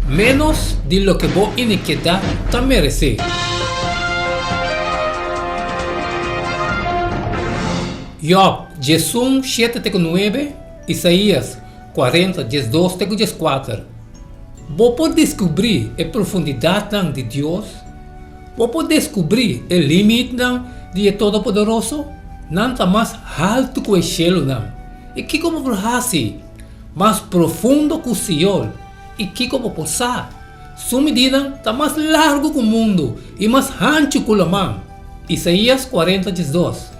menos de lo que vos iniquidad te merece. Job 7:9, Isaías 40:12-14. Vos podés descobrir a profundidade de Deus? Vos podés descobrir o limite de Todo-Poderoso? Nada mais alto que o cielo. E que como por assim? Mais profundo que o Senhor. E que como por sa? Sua medida está mais largo que o mundo e mais ancho que o mão. Isaías 40:12.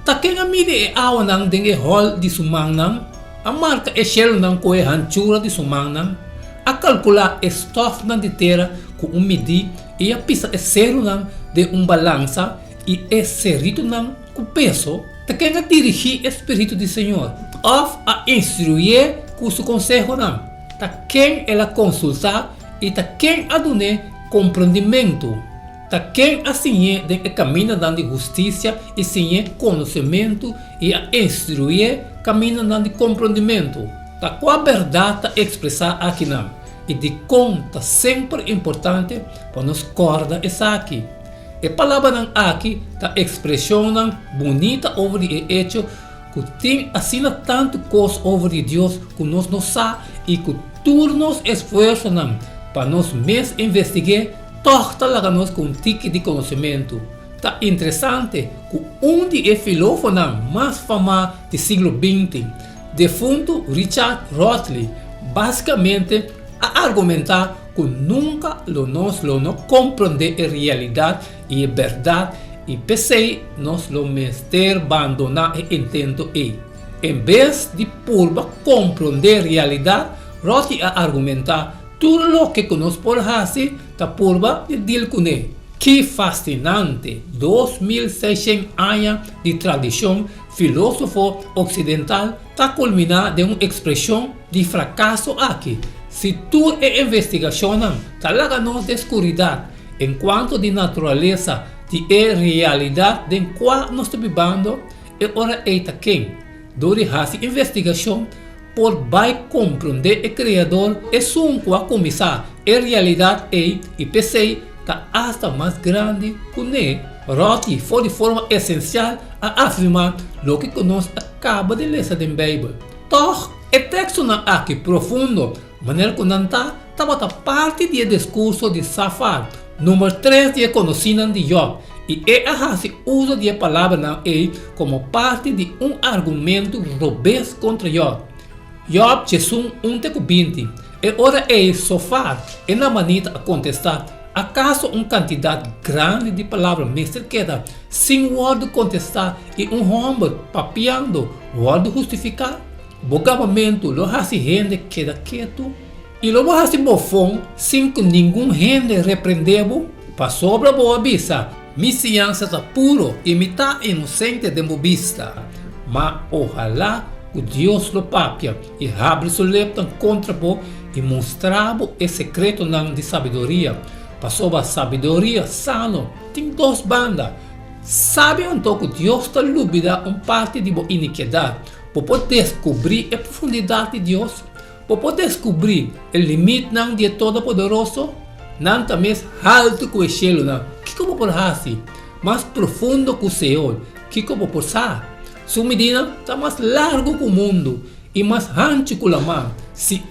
Ta quem a mide a água nang dengue hol de sumang nang, a marca e cielo nang com a anchura de sumang nang, a calcular estof nang de terra com medi e a pisa e zero nang de balança e e serito nang com peso, ta quem a dirigir espírito do Senhor, of a instruir com seu consejo nang, ta quem ela consultar e ta quem a donar compreendimento. Ta quem assim de caminho de justiça e sem conhecimento e a instruir caminho de compreendimento. Ta qual a verdade expressar aqui não e de conta sempre importante para nos corda essa aqui. A palavra não aqui ta expressão não bonita over o hecho que tem assim tanto coisa over de Deus que nós não sabe e que turnos esforço não para nós mesmos investigar. Torta lá nós com tique de conhecimento. Tá interessante que de filósofo mais famoso do século XX, defunto Richard Rorty, basicamente a argumentar que nunca nós não compreender a realidade e a verdade e pensei nós lo mester abandonar e intento e. Em vez de purba compreender a realidade, Rorty a argumentar tudo o que nós podemos fazer está por de deal com ele. Que fascinante! 2600 anos de tradição filósofo ocidental está culminado em uma expressão de fracasso aqui. Se tu é investigação, está lá nos de escuridão, enquanto de natureza de realidade em qual nós estamos vivendo, é hora eita quem? Dori hace investigação por vai compreender o Criador e sunco a começar a realidade e pensei está hasta mais grande que ele. Rorty foi de forma essencial a afirmar o que nós acaba de ler da Bíblia. Toch, o texto não aqui profundo, maneira que não estava parte do discurso de Safar, número 3 de conhecimento de Job, e se usa de palavra não como parte de argumento robusto contra Job. Job 1:20. E ora Sofar e na manita a contestar. Acaso quantidade grande de palavras mestre queda sem word contestar e homem papiando word justificar? Bogavamento lo hasi gente queda quieto e lo hasi bofão sem que nenhum gente repreendebo para sobra boa vista. Misiança está puro e mitad inocente de vista. Mas ojalá que Deus lo papia e abre seu leptan contra bo e mostrabo o secreto de sabedoria. Passou a sabedoria sano. Tem duas bandas. Sabe então que Deus está lúbida parte de boa iniquidade. Para poder descobrir a profundidade de Deus. Para poder descobrir o limite de Todo-Poderoso. Não também alto que o cielo. Que como por assim? Mais profundo que o Senhor. Que como por sa? Sua medida está mais largo que o mundo e mais ancho que a mão. Se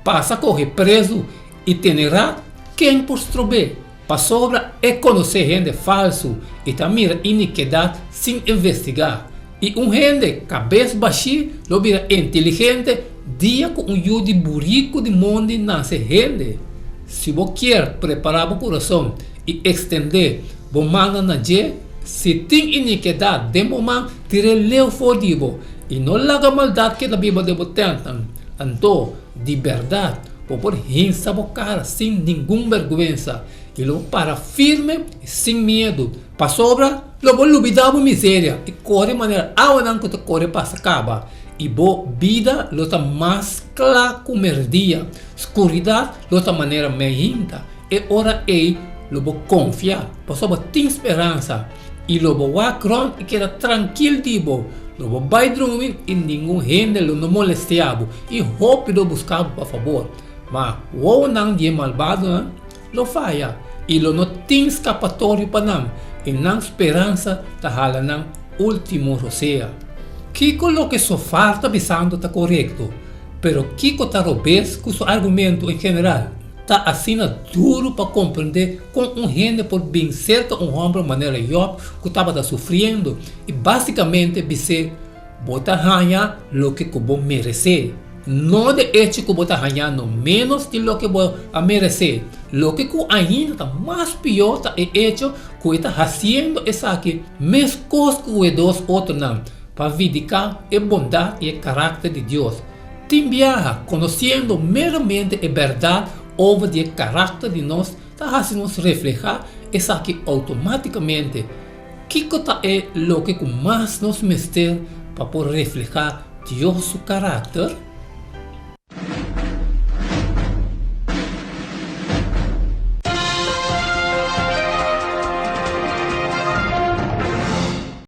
passa a correr preso e terá quem por estrober. Para sobra conhecer gente falso e também iniquidade sem investigar. E gente cabeça baixa, lo vira inteligente, dia com jude burico de mundo nasce gente. Se você quer preparar o coração e estender, você manda na je. Se tem iniquidade, demo man tire leu fodibo e não laga maldade que a Bíblia deve tentar. Então, de verdade, por rinsa a cara sem nenhuma vergonha e lo para firme e sem medo. Para sobra, lo vou lubidar miséria e corre maneira aonde que corre para acaba. E bo vida lo tá mais clara que merdia. Escuridade lo tá maneira meinta. E ora lo vou confiar. Para sobra tem esperança. E lobo walk around e queda tranquilo tipo. Lobo vai dormir e nenhum gente lo não molesteava. E rápido buscava por favor. Mas o nang dia malvado lo falla e lo não tem escapatório para não e não esperança ta hala nang último rosea. Kiko lo que só falta pensando tá correto, pero Kiko tá robes com seu argumento em geral. Tá assina duro para compreender com gente por bem cerca homem maneira Job que estava sofrendo e basicamente dizer bota ganhar lo que kubo merece. Não de hecho que bota ganhar no menos de lo que vou a merecer. Lo que ku ainda tá mais pior tá é hecho que está fazendo essa aqui mesmo coisa que os dois outros não para vindicar a bondade e o caráter de Deus. Tem viaja conhecendo meramente a verdade over o caráter de nós, está fazendo nos reflejar essa aqui automaticamente. Que é o que mais nos mestre para poder reflejar Deus seu caráter?